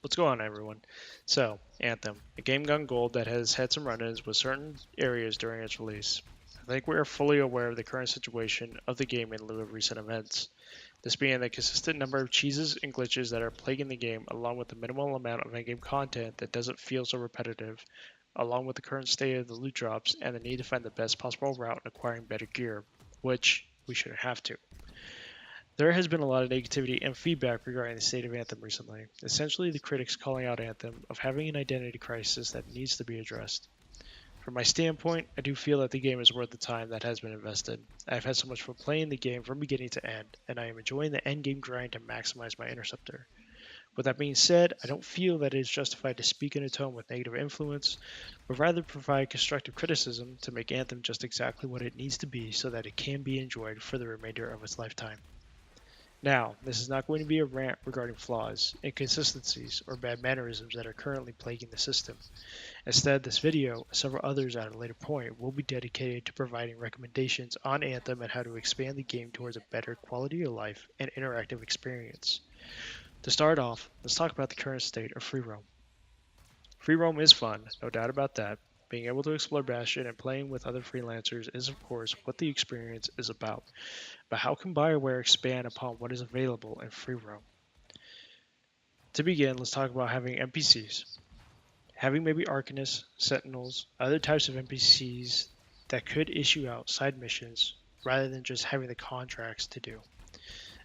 What's going on, everyone? So, Anthem, a game gone gold that has had some run-ins with certain areas during its release. I think we are fully aware of the current situation of the game in lieu of recent events. This being the consistent number of cheeses and glitches that are plaguing the game, along with the minimal amount of in-game content that doesn't feel so repetitive, along with the current state of the loot drops and the need to find the best possible route in acquiring better gear, which we shouldn't have to. There has been a lot of negativity and feedback regarding the state of Anthem recently, essentially the critics calling out Anthem of having an identity crisis that needs to be addressed. From my standpoint, I do feel that the game is worth the time that has been invested. I've had so much fun playing the game from beginning to end, and I am enjoying the end game grind to maximize my interceptor. With that being said, I don't feel that it is justified to speak in a tone with negative influence, but rather provide constructive criticism to make Anthem just exactly what it needs to be so that it can be enjoyed for the remainder of its lifetime. Now, this is not going to be a rant regarding flaws, inconsistencies, or bad mannerisms that are currently plaguing the system. Instead, this video, and several others at a later point, will be dedicated to providing recommendations on Anthem and how to expand the game towards a better quality of life and interactive experience. To start off, let's talk about the current state of Freeroam. Freeroam is fun, no doubt about that. Being able to explore Bastion and playing with other freelancers is, of course, what the experience is about. But how can Bioware expand upon what is available in Freeroam? To begin, let's talk about having NPCs. Having maybe Arcanists, Sentinels, other types of NPCs that could issue out side missions rather than just having the contracts to do.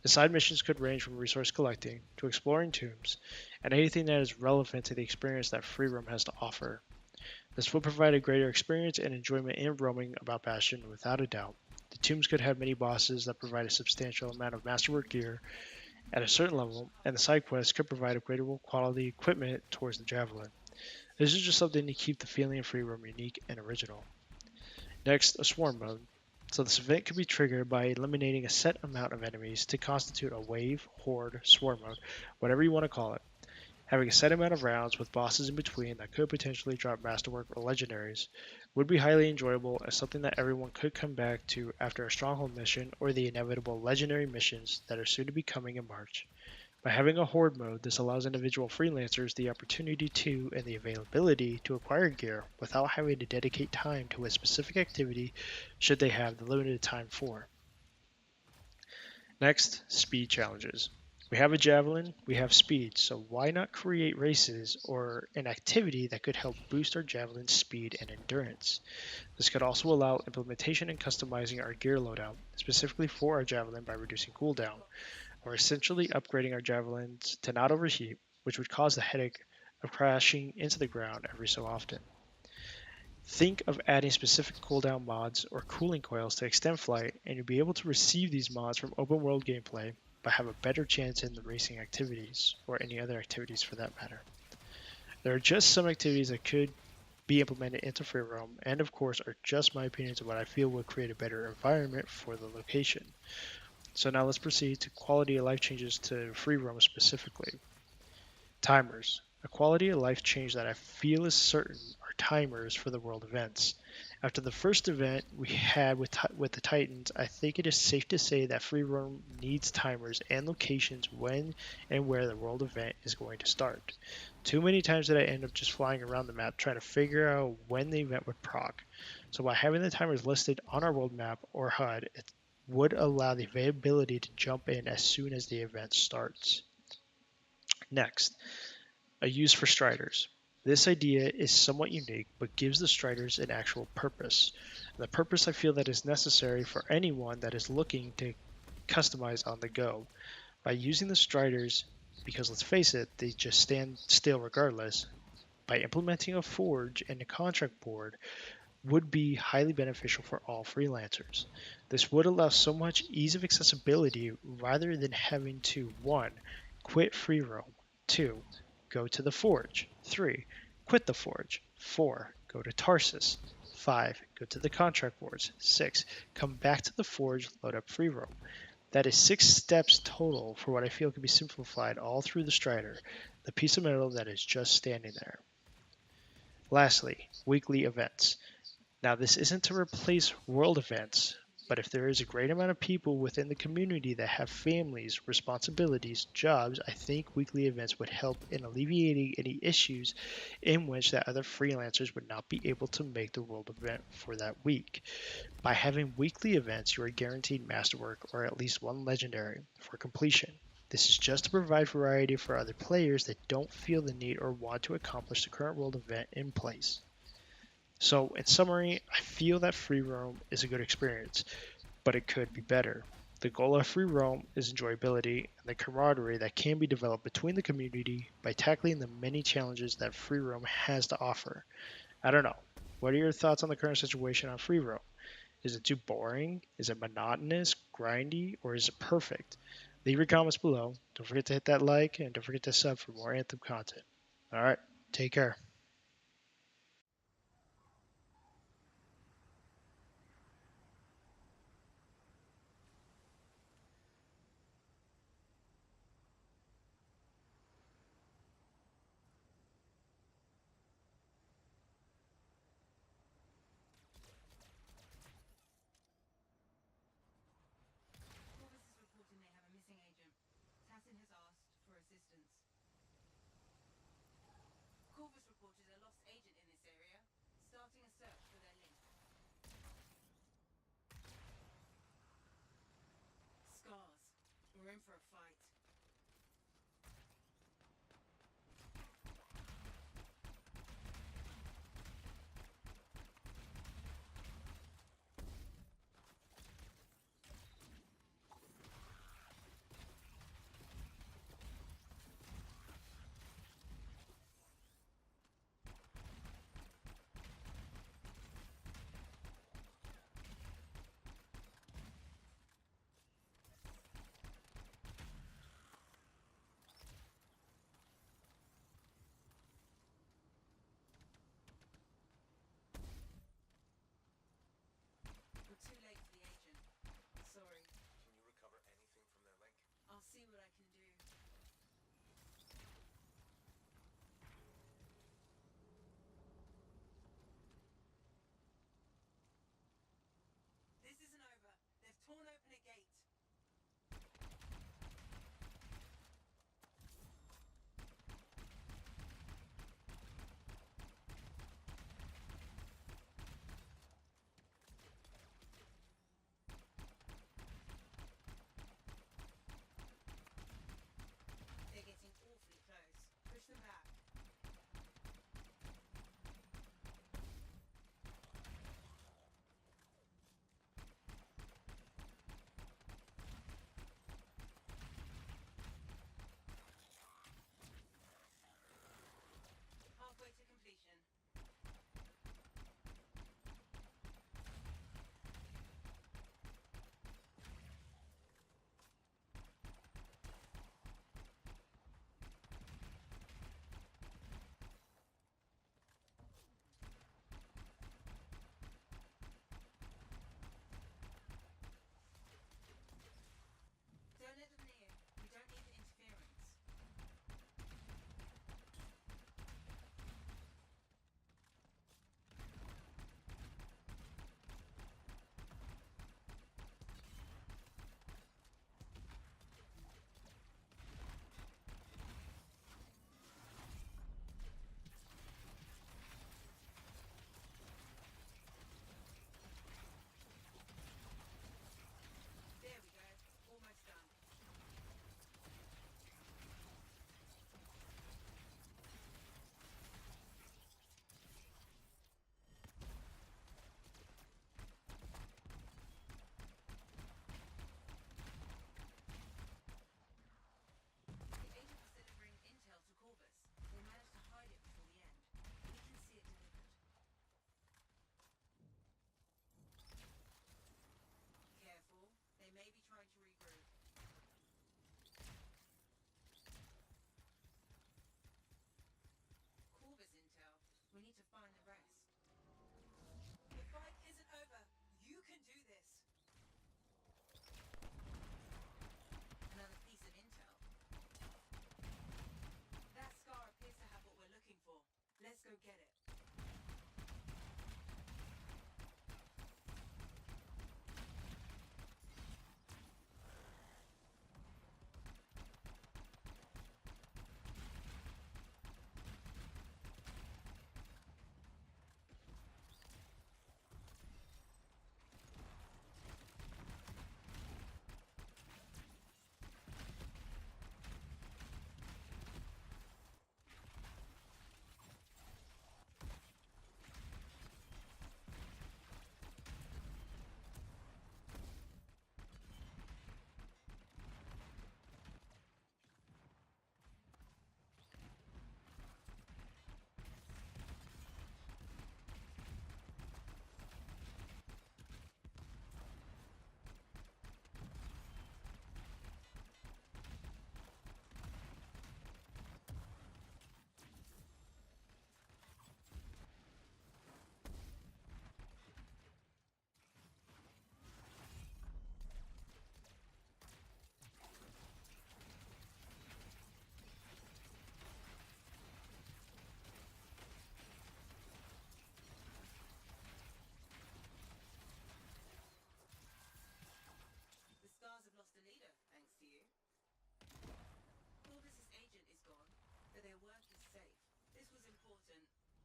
The side missions could range from resource collecting to exploring tombs and anything that is relevant to the experience that Freeroam has to offer. This will provide a greater experience and enjoyment in roaming about Bastion without a doubt. The tombs could have mini bosses that provide a substantial amount of masterwork gear at a certain level, and the side quests could provide upgradable quality equipment towards the Javelin. This is just something to keep the feeling of Freeroam unique and original. Next, a swarm mode. So this event could be triggered by eliminating a set amount of enemies to constitute a wave, horde, swarm mode, whatever you want to call it. Having a set amount of rounds with bosses in between that could potentially drop masterwork or legendaries would be highly enjoyable as something that everyone could come back to after a stronghold mission or the inevitable legendary missions that are soon to be coming in March. By having a horde mode, this allows individual freelancers the opportunity to and the availability to acquire gear without having to dedicate time to a specific activity should they have the limited time for. Next, speed challenges. We have a javelin, we have speed, so why not create races or an activity that could help boost our javelin's speed and endurance? This could also allow implementation and customizing our gear loadout, specifically for our javelin by reducing cooldown, or essentially upgrading our javelins to not overheat, which would cause the headache of crashing into the ground every so often. Think of adding specific cooldown mods or cooling coils to extend flight, and you'll be able to receive these mods from open world gameplay, but have a better chance in the racing activities, or any other activities for that matter. There are just some activities that could be implemented into Freeroam, and of course are just my opinions of what I feel would create a better environment for the location. So now let's proceed to quality of life changes to Freeroam specifically. Timers. A quality of life change that I feel is certain are timers for the world events. After the first event we had with the Titans, I think it is safe to say that Freeroam needs timers and locations when and where the world event is going to start. Too many times did I end up just flying around the map trying to figure out when the event would proc. So by having the timers listed on our world map or HUD, it would allow the availability to jump in as soon as the event starts. Next, a use for striders. This idea is somewhat unique, but gives the striders an actual purpose. The purpose I feel that is necessary for anyone that is looking to customize on the go. By using the striders, because let's face it, they just stand still regardless, by implementing a forge and a contract board would be highly beneficial for all freelancers. This would allow so much ease of accessibility rather than having to 1. Quit Freeroam, 2. Go to the Forge, 3. Quit the Forge, 4. Go to Tarsus, 5. Go to the contract boards, 6. Come back to the Forge, load up Freeroam. That is 6 steps total for what I feel can be simplified all through the Strider, the piece of metal that is just standing there. Lastly, weekly events. Now, this isn't to replace world events, But if there is a great amount of people within the community that have families, responsibilities, jobs, I think weekly events would help in alleviating any issues in which that other freelancers would not be able to make the world event for that week. By having weekly events, you are guaranteed masterwork or at least one legendary for completion. This is just to provide variety for other players that don't feel the need or want to accomplish the current world event in place. So, in summary, I feel that free roam is a good experience, but it could be better. The goal of free roam is enjoyability and the camaraderie that can be developed between the community by tackling the many challenges that free roam has to offer. I don't know. What are your thoughts on the current situation on free roam? Is it too boring? Is it monotonous, grindy, or is it perfect? Leave your comments below. Don't forget to hit that like and don't forget to sub for more Anthem content. All right, take care.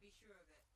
be sure of it.